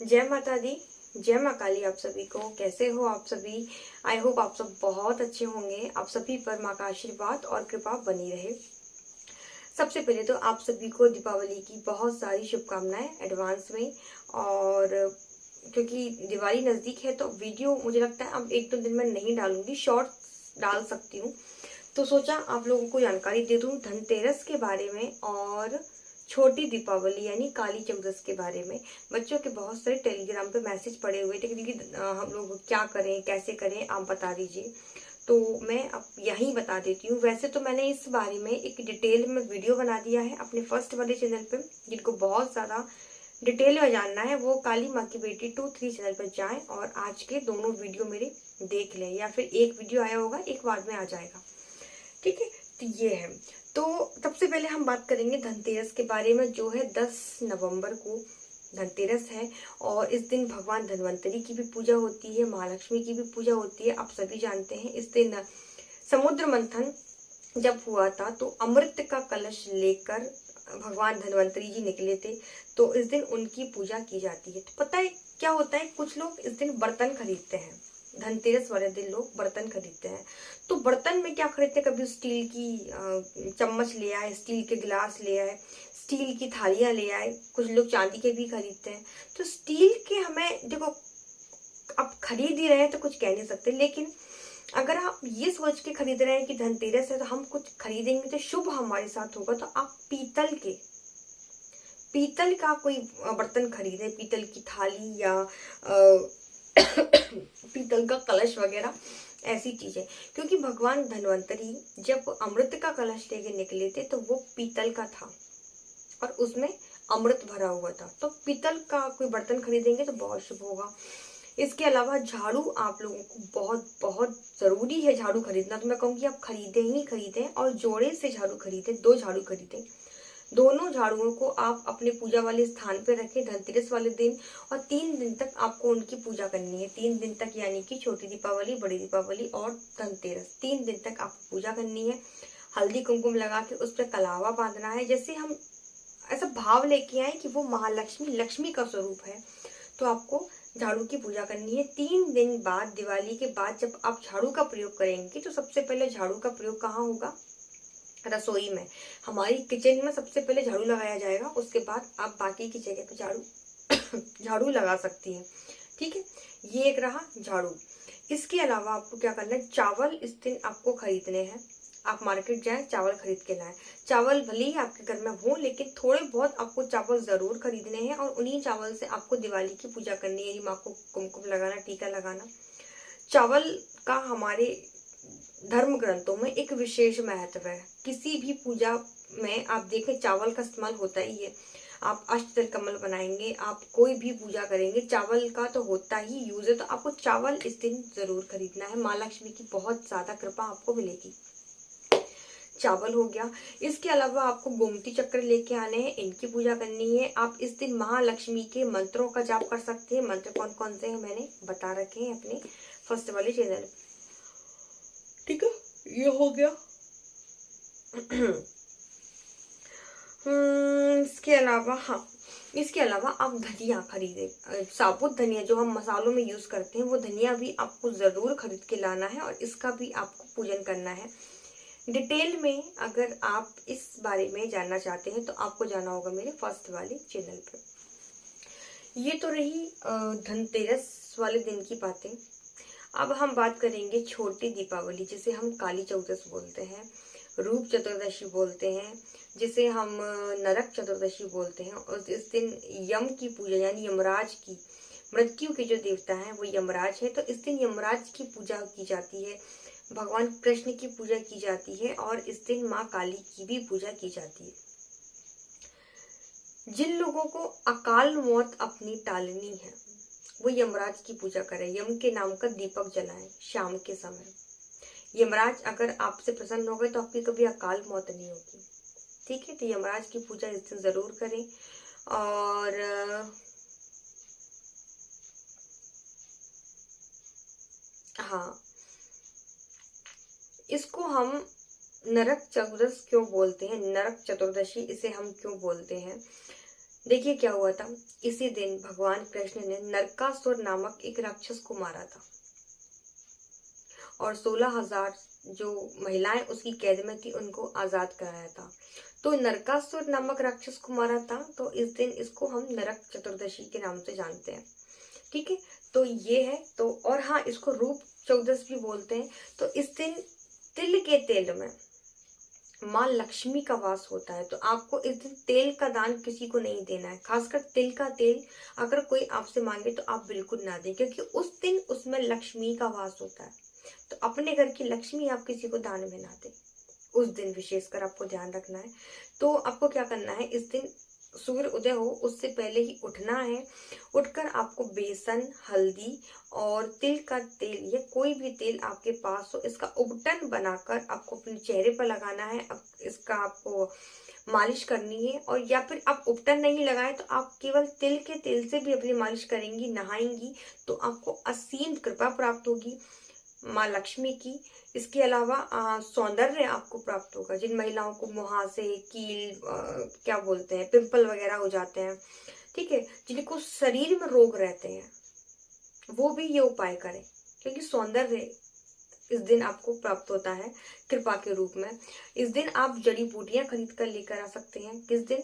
जय माता दी, जय माँ काली। आप सभी को कैसे हो आप सभी? आई होप आप सब बहुत अच्छे होंगे। आप सभी पर माँ का आशीर्वाद और कृपा बनी रहे। सबसे पहले तो आप सभी को दीपावली की बहुत सारी शुभकामनाएं एडवांस में। और क्योंकि दिवाली नजदीक है तो वीडियो मुझे लगता है अब 1-2 दिन में नहीं डालूंगी, शॉर्ट्स डाल सकती हूँ। तो सोचा आप लोगों को जानकारी दे दूं धनतेरस के बारे में और छोटी दीपावली यानी काली चौदस के बारे में। बच्चों के बहुत सारे टेलीग्राम पे मैसेज पड़े हुए थे कि दीदी हम लोग क्या करें, कैसे करें, आप बता दीजिए। तो मैं अब यही बता देती हूँ। वैसे तो मैंने इस बारे में एक डिटेल में वीडियो बना दिया है अपने फर्स्ट वाले चैनल पे। जिनको बहुत ज़्यादा डिटेल में जानना है वो काली माँ की बेटी 2-3 चैनल पर जाएं और आज के दोनों वीडियो मेरे देख लें, या फिर एक वीडियो आया होगा एक बाद में आ जाएगा। ठीक है, तो ये है। तो सबसे पहले हम बात करेंगे धनतेरस के बारे में, जो है 10 नवंबर को धनतेरस है। और इस दिन भगवान धन्वंतरी की भी पूजा होती है, महालक्ष्मी की भी पूजा होती है। आप सभी जानते हैं इस दिन समुद्र मंथन जब हुआ था तो अमृत का कलश लेकर भगवान धन्वंतरी जी निकले थे। तो इस दिन उनकी पूजा की जाती है। तो पता है क्या होता है, कुछ लोग इस दिन बर्तन खरीदते हैं। धनतेरस वाले दिन लोग बर्तन खरीदते हैं। तो बर्तन में क्या खरीदते हैं, कभी स्टील की चम्मच ले आए, स्टील के गिलास ले आए, स्टील की थालियां ले आए, कुछ लोग चांदी के भी खरीदते हैं। तो स्टील के हमें देखो, आप खरीद ही रहे हैं तो कुछ कह नहीं सकते, लेकिन अगर आप ये सोच के खरीद रहे हैं कि धनतेरस है तो हम कुछ खरीदेंगे तो शुभ हमारे साथ होगा, तो आप पीतल का कोई बर्तन खरीदें, पीतल की थाली या पीतल का कलश वगैरह, ऐसी चीजें। क्योंकि भगवान धन्वंतरी जब अमृत का कलश लेके निकले थे तो वो पीतल का था और उसमें अमृत भरा हुआ था। तो पीतल का कोई बर्तन खरीदेंगे तो बहुत शुभ होगा। इसके अलावा झाड़ू आप लोगों को बहुत बहुत जरूरी है झाड़ू खरीदना। तो मैं कहूँगी आप खरीदें ही खरीदें, और जोड़े से झाड़ू खरीदें, 2 झाड़ू खरीदें। दोनों झाड़ुओं को आप अपने पूजा वाले स्थान पर रखें धनतेरस वाले दिन, और 3 दिन तक आपको उनकी पूजा करनी है। 3 दिन तक, यानी कि छोटी दीपावली, बड़ी दीपावली और धनतेरस, 3 दिन तक आपको पूजा करनी है। हल्दी कुमकुम लगा के उस पर कलावा बांधना है, जैसे हम ऐसा भाव लेके आए कि वो महालक्ष्मी, लक्ष्मी का स्वरूप है। तो आपको झाड़ू की पूजा करनी है। 3 दिन बाद, दिवाली के बाद जब आप झाड़ू का प्रयोग करेंगे तो सबसे पहले झाड़ू का प्रयोग कहाँ होगा? रसोई में, हमारी किचन में सबसे पहले झाड़ू लगाया जाएगा। उसके बाद आप बाकी की जगह पे झाड़ू लगा सकती हैं। ठीक है, ये एक रहा झाड़ू। इसके अलावा आपको क्या करना है, चावल इस दिन आपको खरीदने हैं। आप मार्केट जाएं, चावल खरीद के लाएं। चावल भले ही आपके घर में हो, लेकिन थोड़े बहुत आपको चावल जरूर खरीदने हैं, और उन्हीं चावल से आपको दिवाली की पूजा करनी है, माँ को कुमकुम लगाना, टीका लगाना। चावल का हमारे धर्म ग्रंथों में एक विशेष महत्व है। किसी भी पूजा में आप देखें चावल का इस्तेमाल होता ही है। आप अष्टदल कमल बनाएंगे, आप कोई भी पूजा करेंगे, चावल का तो होता ही यूज है। तो आपको चावल इस दिन जरूर खरीदना है, माँ लक्ष्मी की बहुत ज्यादा कृपा आपको मिलेगी। चावल हो गया। इसके अलावा आपको गोमती चक्र लेके आने हैं, इनकी पूजा करनी है। आप इस दिन महालक्ष्मी के मंत्रों का जाप कर सकते हैं। मंत्र कौन कौन से हैं मैंने बता रखे हैं अपने फर्स्ट वाले चैनल। ठीक है, ये हो गया। इसके अलावा, हाँ, इसके अलावा आप धनिया खरीदे, साबुत धनिया जो हम मसालों में यूज करते हैं, वो धनिया भी आपको जरूर खरीद के लाना है, और इसका भी आपको पूजन करना है। डिटेल में अगर आप इस बारे में जानना चाहते हैं तो आपको जाना होगा मेरे फर्स्ट वाले चैनल पर। ये तो रही धनतेरस वाले दिन की बातें। अब हम बात करेंगे छोटी दीपावली, जिसे हम काली चौदस बोलते हैं, रूप चतुर्दशी बोलते हैं, जिसे हम नरक चतुर्दशी बोलते हैं। और इस दिन यम की पूजा, यानी यमराज की, मृत्यु के जो देवता हैं वो यमराज है। तो इस दिन यमराज की पूजा की जाती है, भगवान कृष्ण की पूजा की जाती है, और इस दिन माँ काली की भी पूजा की जाती है। जिन लोगों को अकाल मौत अपनी टालनी है वो यमराज की पूजा करें, यम के नाम का दीपक जलाएं शाम के समय। यमराज अगर आपसे प्रसन्न हो गए तो आपकी कभी अकाल मौत नहीं होगी। ठीक है, तो यमराज की पूजा इस दिन जरूर करें। और हाँ, इसको हम नरक चतुर्दश क्यों बोलते हैं, नरक चतुर्दशी इसे हम क्यों बोलते हैं? देखिए क्या हुआ था, इसी दिन भगवान कृष्ण ने नरकासुर नामक एक राक्षस को मारा था और 16,000 जो महिलाएं उसकी कैद में थी उनको आजाद कराया था। तो नरकासुर नामक राक्षस को मारा था, तो इस दिन इसको हम नरक चतुर्दशी के नाम से जानते हैं। ठीक है, तो ये है। तो और हाँ, इसको रूप चौदस भी बोलते हैं। तो इस दिन तिल के तेल में माँ लक्ष्मी का वास होता है। तो आपको इस दिन तेल का दान किसी को नहीं देना है, खासकर तिल का तेल अगर कोई आपसे मांगे तो आप बिल्कुल ना दें, क्योंकि उस दिन उसमें लक्ष्मी का वास होता है। तो अपने घर की लक्ष्मी आप किसी को दान में ना दें, उस दिन विशेषकर आपको ध्यान रखना है। तो आपको क्या करना है, इस दिन सूर्य उदय हो उससे पहले ही उठना है। उठकर आपको बेसन, हल्दी और तिल का तेल या कोई भी तेल आपके पास हो, इसका उपटन बनाकर आपको अपने चेहरे पर लगाना है। अब इसका आपको मालिश करनी है। और या फिर आप उपटन नहीं लगाए तो आप केवल तिल के तेल से भी अपनी मालिश करेंगी, नहाएंगी, तो आपको असीम कृपा प्राप्त होगी माँ लक्ष्मी की। इसके अलावा सौंदर्य आपको प्राप्त होगा। जिन महिलाओं को मुहासे, कील, क्या बोलते हैं, पिंपल वगैरह हो जाते हैं, ठीक है, जिनको शरीर में रोग रहते हैं, वो भी ये उपाय करें, क्योंकि सौंदर्य इस दिन आपको प्राप्त होता है कृपा के रूप में। इस दिन आप जड़ी बूटियां खरीद कर लेकर आ सकते हैं। किस दिन?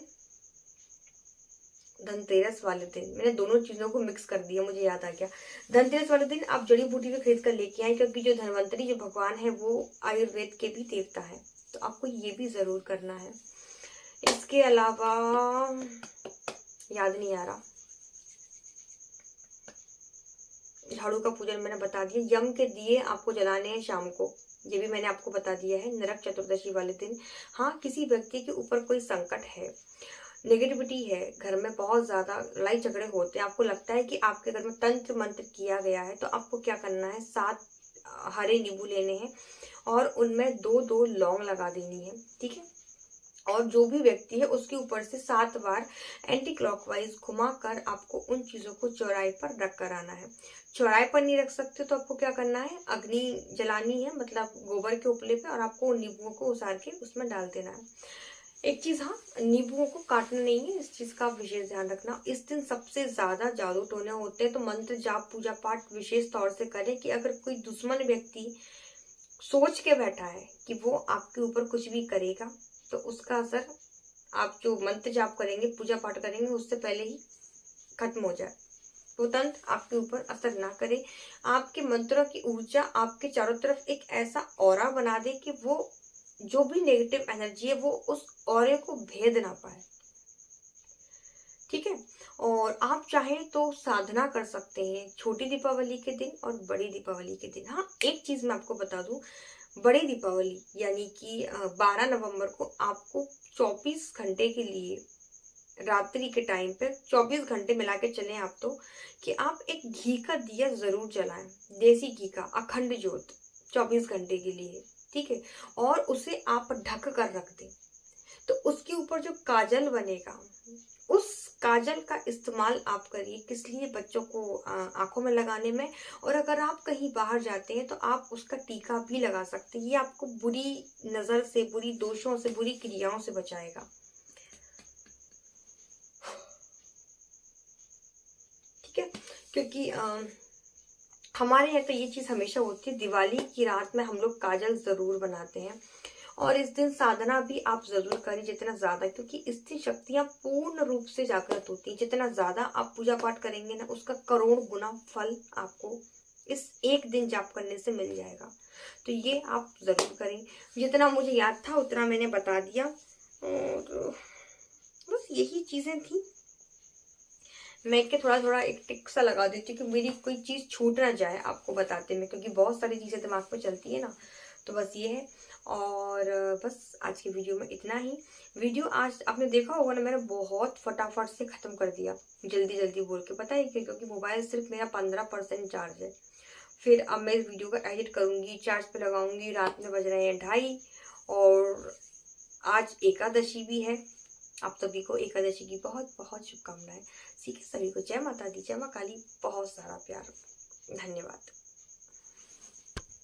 धनतेरस वाले दिन। मैंने दोनों चीजों को मिक्स कर दिया, मुझे याद आ गया। धनतेरस वाले दिन आप जड़ी बूटी भी खरीद कर लेके आए, क्योंकि जो धनवंतरी जो भगवान है वो आयुर्वेद के भी देवता है, तो आपको ये भी जरूर करना है। इसके अलावा याद नहीं आ रहा, झाड़ू का पूजन मैंने बता दिया। यम के दिए आपको जलाने हैं शाम को, ये भी मैंने आपको बता दिया है नरक चतुर्दशी वाले दिन। हाँ, किसी व्यक्ति के ऊपर कोई संकट है, नेगेटिविटी है, घर में बहुत ज्यादा लड़ाई झगड़े होते हैं, आपको लगता है कि आपके घर में तंत्र मंत्र किया गया है, तो आपको क्या करना है, 7 हरे नींबू लेने हैं और उनमें 2-2 लौंग लगा देनी है। ठीक है, और जो भी व्यक्ति है उसके ऊपर से 7 बार एंटी क्लॉकवाइज घुमाकर आपको उन चीजों को चौराहे पर रख कर आना है। चौराहे पर नहीं रख सकते तो आपको क्या करना है, अग्नि जलानी है, मतलब गोबर के उपले पे, और आपको उन नींबुओं को उसार के उसमें डाल देना है। एक चीज, हाँ, नींबुओं को काटना नहीं है, इस चीज का आप विशेष ध्यान रखना। इस दिन सबसे ज्यादा जादू टोने होते हैं, तो मंत्र जाप पूजा पाठ विशेष तौर से करें कि अगर कोई दुश्मन व्यक्ति सोच के बैठा है कि वो आपके ऊपर कुछ भी करेगा, तो उसका असर आप जो मंत्र जाप करेंगे, पूजा पाठ करेंगे, उससे पहले ही खत्म हो जाए, वो तंत्र आपके ऊपर असर ना करे। आपके मंत्रों की ऊर्जा आपके चारों तरफ एक ऐसा ऑरा बना दे कि वो जो भी नेगेटिव एनर्जी है वो उस ऑरे को भेद ना पाए। ठीक है, और आप चाहें तो साधना कर सकते हैं छोटी दीपावली के दिन और बड़ी दीपावली के दिन। हाँ, एक चीज मैं आपको बता दूं, बड़ी दीपावली यानी कि 12 नवंबर को आपको 24 घंटे के लिए, रात्रि के टाइम पे 24 घंटे मिला के चले आप, तो कि आप एक घी का दिया जरूर जलाएं, देसी घी का अखंड ज्योत, 24 घंटे के लिए। ठीक है, और उसे आप ढक कर रख दें। तो उसके ऊपर जो काजल बनेगा, उस काजल का इस्तेमाल आप करिए, किस लिए, बच्चों को आंखों में लगाने में। और अगर आप कहीं बाहर जाते हैं तो आप उसका टीका भी लगा सकते हैं, ये आपको बुरी नजर से, बुरी दोषों से, बुरी क्रियाओं से बचाएगा। ठीक है, क्योंकि हमारे यहाँ तो ये चीज हमेशा होती है, दिवाली की रात में हम लोग काजल जरूर बनाते हैं। और इस दिन साधना भी आप जरूर करें जितना ज्यादा, क्योंकि इसकी शक्तियां पूर्ण रूप से जागृत होती हैं। जितना ज्यादा आप पूजा पाठ करेंगे ना, उसका करोड़ गुना फल आपको इस एक दिन जाप करने से मिल जाएगा। तो ये आप जरूर करें। जितना मुझे याद था उतना मैंने बता दिया, और बस यही चीजें थी। मैं के थोड़ा थोड़ा एक टिक सा लगा देती हूँ कि मेरी कोई चीज छूट ना जाए आपको बताते में, क्योंकि बहुत सारी चीजें दिमाग में चलती है ना। तो बस ये है। और बस आज की वीडियो में इतना ही। वीडियो आज आपने देखा होगा ना, मैंने बहुत फटाफट से खत्म कर दिया, जल्दी जल्दी बोल के। पता है क्यों? क्योंकि मोबाइल सिर्फ मेरा 15% चार्ज है। फिर अब मैं इस वीडियो का एडिट करूंगी, चार्ज पे लगाऊंगी। रात में बज रहे हैं 2:30, और आज एकादशी भी है। आप सभी को एकादशी की बहुत बहुत शुभकामनाएं। ठीक है, सभी को जय माता दी, जय मां काली, बहुत सारा प्यार, धन्यवाद।